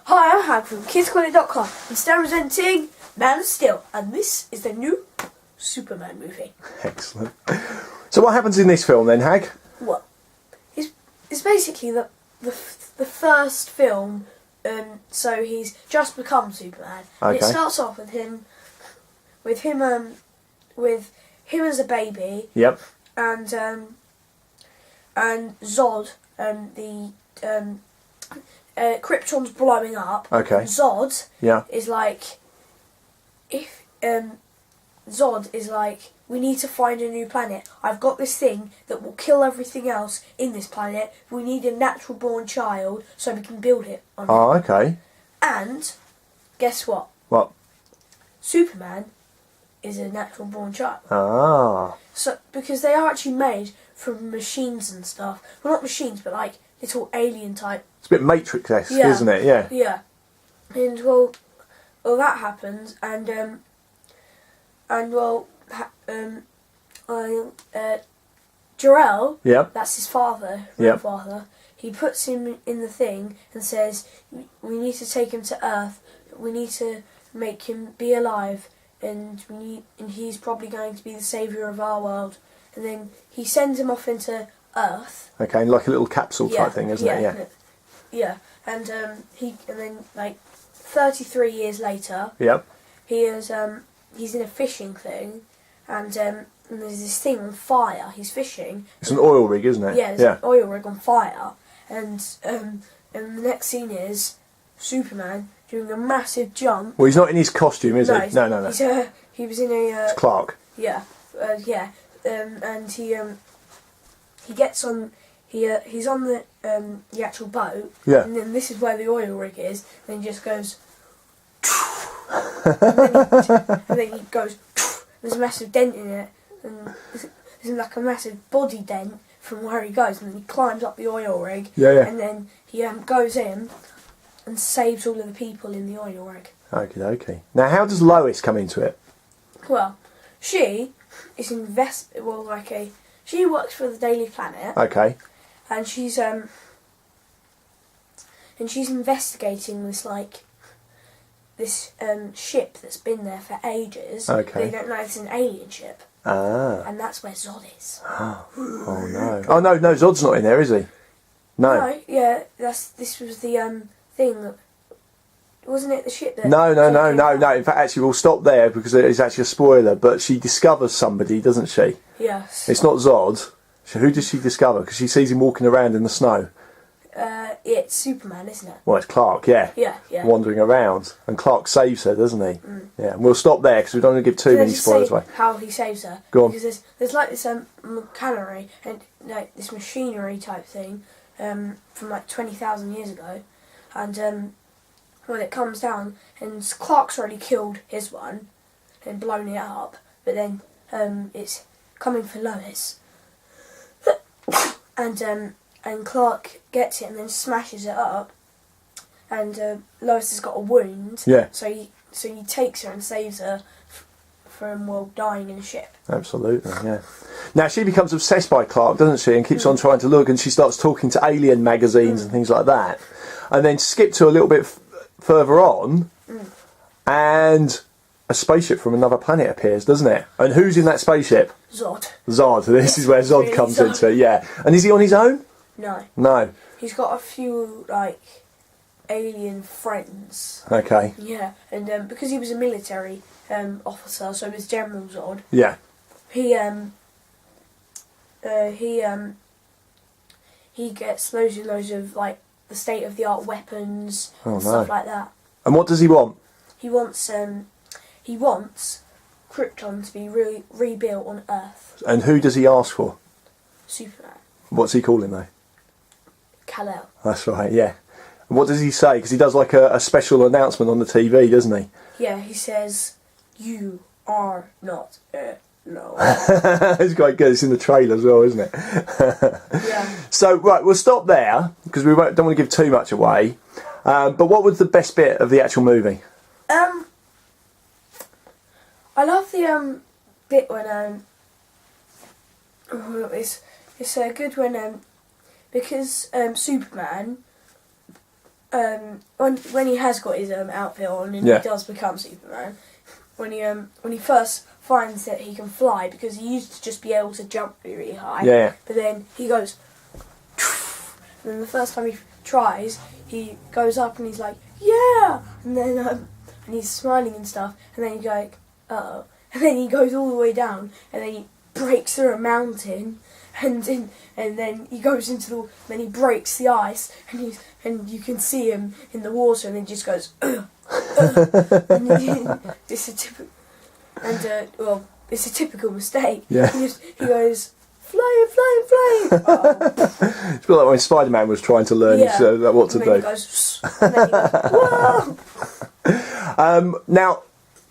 Hi, I'm Hank from KidsCorner.com and today I'm presenting Man of Steel, and this is the new Superman movie. Excellent. So what happens in this film then, Hag? Well, it's basically the first film, so he's just become Superman. Okay. And it starts off with him as a baby. Yep. And Zod, Krypton's blowing up. Okay. Zod Yeah. is like, Zod is like, we need to find a new planet. I've got this thing that will kill everything else in this planet. We need a natural born child so we can build it on Oh, it. okay. And guess what? What? Superman is a natural born child. Ah. So because they are actually made from machines and stuff. Well, not machines, but like little alien type. It's a bit Matrix-esque, Yeah. isn't it? Yeah. Yeah. And well that happens, and Jor-El, Yep. that's his father, real father, he puts him in the thing and says, we need to take him to Earth, we need to make him be alive, and he's probably going to be the saviour of our world. And then he sends him off into Earth. Okay, like a little capsule type thing, isn't it? Yeah. Yeah. And then like 33 years later, Yep. he's in a fishing thing, and there's this thing on fire. He's fishing. It's an oil rig, isn't it? Yeah, there's an oil rig on fire, and the next scene is Superman doing a massive jump. Well, he's not in his costume, is he? No. He was in a. It's Clark. Yeah, and he gets on. He's on the actual boat. Yeah. And then this is where the oil rig is. And he just goes. and then he goes. There's a massive dent in it, and there's like a massive body dent from where he goes, and then he climbs up the oil rig. Yeah. And then he goes in and saves all of the people in the oil rig. Okay. Now, how does Lois come into it? Well, she is she works for the Daily Planet. Okay. And she's investigating this ship that's been there for ages. Okay. They don't know it's an alien ship. Ah. And that's where Zod is. Oh no. Oh no, Zod's not in there, is he? No. Yeah, this was the thing that, wasn't it the ship that... No. In fact, actually, we'll stop there because it's actually a spoiler, but she discovers somebody, doesn't she? Yes. It's not Zod. So who does she discover? Because she sees him walking around in the snow. It's Superman, isn't it? Well, it's Clark, yeah. Yeah. Wandering around. And Clark saves her, doesn't he? Mm. Yeah, and we'll stop there because we don't want to give too many spoilers away. How he saves her. Go on. Because there's like this machinery, and like this machinery type thing from like 20,000 years ago. And when it comes down, and Clark's already killed his one and blown it up, but then it's coming for Lois. And Clark gets it and then smashes it up, and Lois has got a wound. Yeah. So he takes her and saves her from dying in a ship. Absolutely, yeah. Now she becomes obsessed by Clark, doesn't she, and keeps on trying to look, and she starts talking to alien magazines and things like that. And then skip to a little bit further on, and a spaceship from another planet appears, doesn't it? And who's in that spaceship? Zod. This is where Zod really comes Zod. into it, yeah. And is he on his own? No. He's got a few alien friends. Okay. Yeah, and because he was a military officer, so was General Zod. Yeah. He gets loads and loads of the state of the art weapons and no. stuff like that. And what does he want? He wants Krypton to be rebuilt on Earth. And who does he ask for? Superman. What's he calling though? Kal-El. That's right, yeah. And what does he say? Because he does like a special announcement on the TV, doesn't he? Yeah, he says, "You are not alone." It's quite good. It's in the trailer as well, isn't it? Yeah. So, right, we'll stop there because we don't want to give too much away. But what was the best bit of the actual movie? I love the bit when it's good when because Superman when he has got his outfit on and Yeah. he does become Superman, when he first finds that he can fly, because he used to just be able to jump really high. Yeah. But then he goes, and then the first time he tries, he goes up and he's like, yeah, and then and he's smiling and stuff, and then he's like, uh-oh, and then he goes all the way down, and then he breaks through a mountain, and then he goes into the, then he breaks the ice, and you can see him in the water, and then he just goes, and it's a typical, it's a typical mistake. Yeah. He goes, flying. Oh. It's a bit like when Spider-Man was trying to learn what to And then he do. goes, and then he goes, whoa! Now,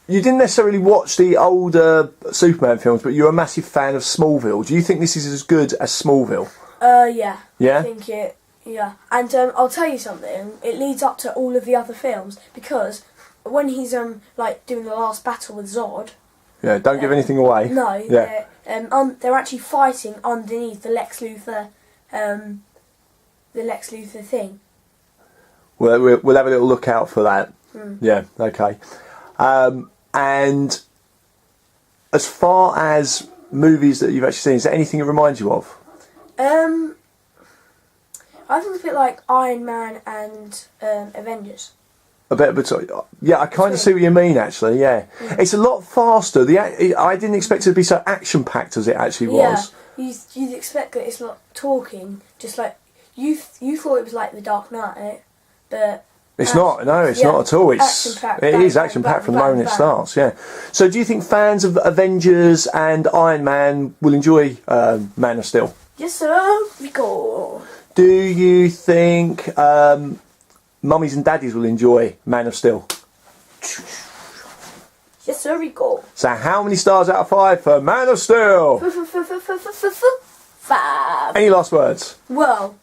you didn't necessarily watch the older Superman films, but you're a massive fan of Smallville. Do you think this is as good as Smallville? Yeah. Yeah? I think it. Yeah, and I'll tell you something. It leads up to all of the other films, because when he's like doing the last battle with Zod. Yeah, don't give anything away. No. Yeah. They're actually fighting underneath the Lex Luthor thing. We'll have a little look out for that. Mm. Yeah, okay. And as far as movies that you've actually seen, is there anything it reminds you of? I think it's a bit like Iron Man and Avengers. A bit, but yeah, I kind of see what you mean. Actually, yeah, it's a lot faster. I didn't expect it to be so action-packed as it actually was. Yeah, you'd expect that it's not talking, just like you thought it was like The Dark Knight, but It's not. No, it's not at all. It is Bang, action-packed bang, from the bang, moment it bang. starts. Yeah. So, do you think fans of Avengers and Iron Man will enjoy Man of Steel? Yes, sir. Rico. Do you think mummies and daddies will enjoy Man of Steel? Yes, sir. Rico. So, how many stars out of 5 for Man of Steel? 5. Any last words? Well.